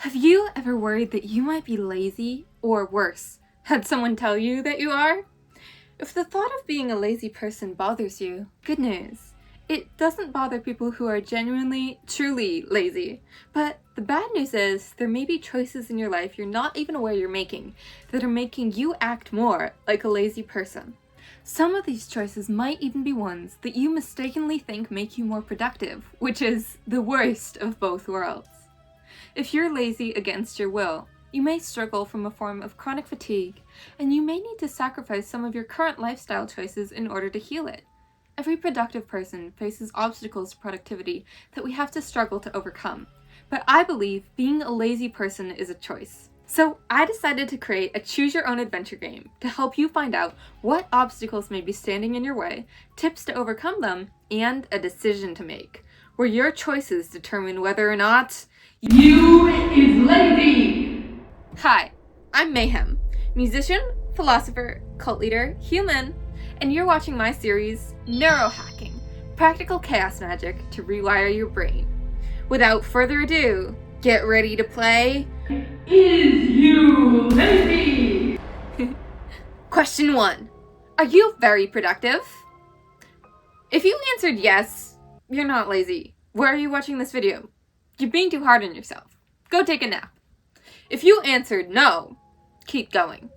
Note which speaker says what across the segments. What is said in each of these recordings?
Speaker 1: Have you ever worried that you might be lazy, or worse, had someone tell you that you are? If the thought of being a lazy person bothers you, good news. It doesn't bother people who are genuinely, truly lazy. But the bad news is, there may be choices in your life you're not even aware you're making that are making you act more like a lazy person. Some of these choices might even be ones that you mistakenly think make you more productive, which is the worst of both worlds. If you're lazy against your will, you may struggle from a form of chronic fatigue, and you may need to sacrifice some of your current lifestyle choices in order to heal it. Every productive person faces obstacles to productivity that we have to struggle to overcome, but I believe being a lazy person is a choice. So I decided to create a choose your own adventure game to help you find out what obstacles may be standing in your way, tips to overcome them, and a decision to make, where your choices determine whether or not you is lazy! Hi, I'm Mayhem, musician, philosopher, cult leader, human, and you're watching my series, Neurohacking, Practical Chaos Magic to Rewire Your Brain. Without further ado, get ready to play Is You Lazy? Question 1. Are you very productive? If you answered yes, you're not lazy. Why are you watching this video? You're being too hard on yourself. Go take a nap. If you answered no, keep going.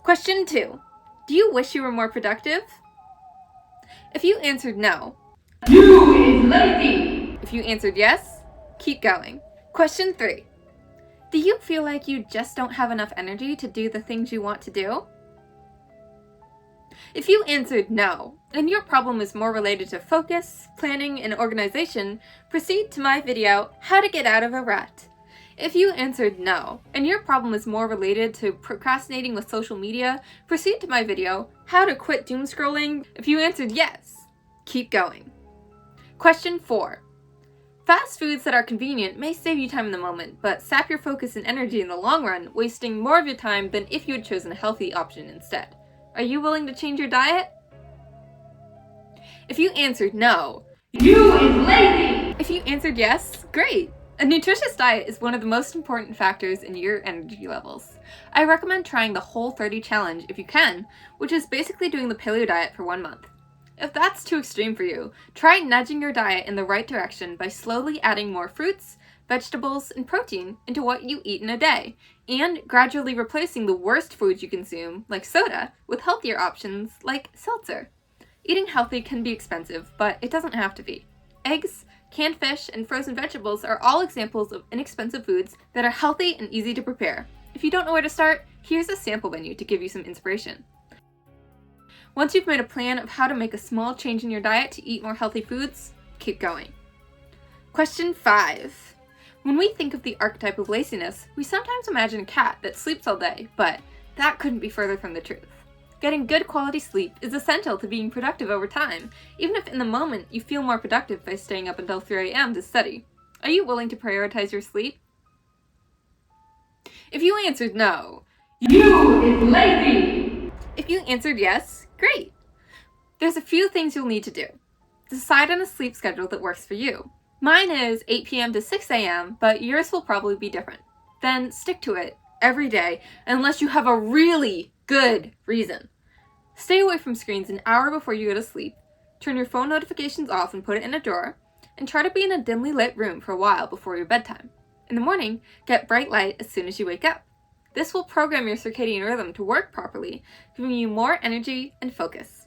Speaker 1: Question 2. Do you wish you were more productive? If you answered no, you is lazy. If you answered yes, keep going. Question 3. Do you feel like you just don't have enough energy to do the things you want to do? If you answered no, and your problem is more related to focus, planning, and organization, proceed to my video, How to Get Out of a Rut. If you answered no, and your problem is more related to procrastinating with social media, proceed to my video, How to Quit Doom Scrolling. If you answered yes, keep going. Question 4. Fast foods that are convenient may save you time in the moment, but sap your focus and energy in the long run, wasting more of your time than if you had chosen a healthy option instead. Are you willing to change your diet? If you answered no, you is lazy! If you answered yes, great! A nutritious diet is one of the most important factors in your energy levels. I recommend trying the Whole30 challenge if you can, which is basically doing the paleo diet for 1 month. If that's too extreme for you, try nudging your diet in the right direction by slowly adding more fruits, vegetables, and protein into what you eat in a day, and gradually replacing the worst foods you consume, like soda, with healthier options like seltzer. Eating healthy can be expensive, but it doesn't have to be. Eggs, canned fish, and frozen vegetables are all examples of inexpensive foods that are healthy and easy to prepare. If you don't know where to start, here's a sample menu to give you some inspiration. Once you've made a plan of how to make a small change in your diet to eat more healthy foods, keep going. Question 5. When we think of the archetype of laziness, we sometimes imagine a cat that sleeps all day, but that couldn't be further from the truth. Getting good quality sleep is essential to being productive over time, even if in the moment you feel more productive by staying up until 3 a.m. to study. Are you willing to prioritize your sleep? If you answered no, you is lazy! If you answered yes, great! There's a few things you'll need to do. Decide on a sleep schedule that works for you. Mine is 8 p.m. to 6 a.m., but yours will probably be different. Then stick to it every day unless you have a really good reason. Stay away from screens an hour before you go to sleep, turn your phone notifications off and put it in a drawer, and try to be in a dimly lit room for a while before your bedtime. In the morning, get bright light as soon as you wake up. This will program your circadian rhythm to work properly, giving you more energy and focus.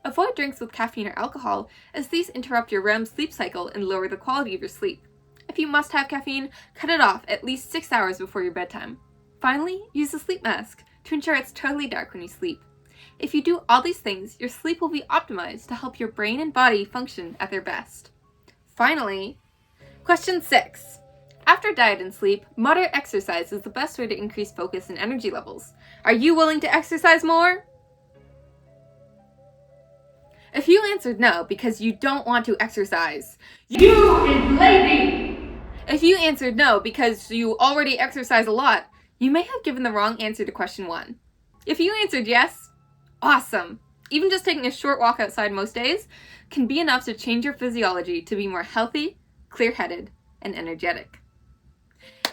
Speaker 1: Avoid drinks with caffeine or alcohol, as these interrupt your REM sleep cycle and lower the quality of your sleep. If you must have caffeine, cut it off at least 6 hours before your bedtime. Finally, use a sleep mask to ensure it's totally dark when you sleep. If you do all these things, your sleep will be optimized to help your brain and body function at their best. Finally, question 6. After diet and sleep, moderate exercise is the best way to increase focus and energy levels. Are you willing to exercise more? If you answered no because you don't want to exercise, you is lazy! If you answered no because you already exercise a lot, you may have given the wrong answer to question 1. If you answered yes, awesome! Even just taking a short walk outside most days can be enough to change your physiology to be more healthy, clear-headed, and energetic.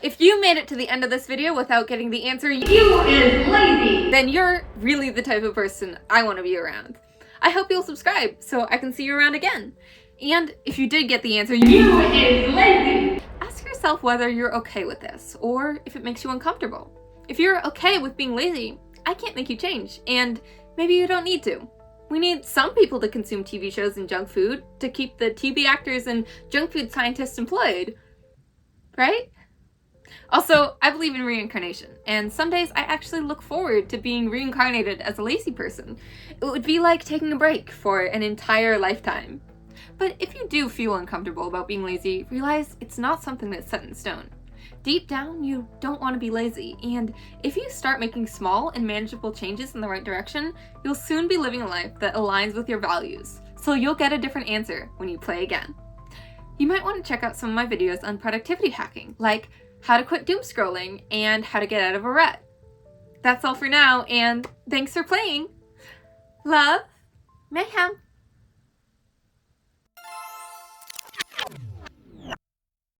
Speaker 1: If you made it to the end of this video without getting the answer, you is lazy, then you're really the type of person I want to be around. I hope you'll subscribe so I can see you around again. And if you did get the answer, you is lazy, ask yourself whether you're okay with this or if it makes you uncomfortable. If you're okay with being lazy, I can't make you change, and maybe you don't need to. We need some people to consume TV shows and junk food to keep the TV actors and junk food scientists employed, right? Also, I believe in reincarnation, and some days I actually look forward to being reincarnated as a lazy person. It would be like taking a break for an entire lifetime. But if you do feel uncomfortable about being lazy, realize it's not something that's set in stone. Deep down, you don't want to be lazy, and if you start making small and manageable changes in the right direction, you'll soon be living a life that aligns with your values, so you'll get a different answer when you play again. You might want to check out some of my videos on productivity hacking, like how to quit doom scrolling and how to get out of a rut. That's all for now, and thanks for playing! Love, Mayhem!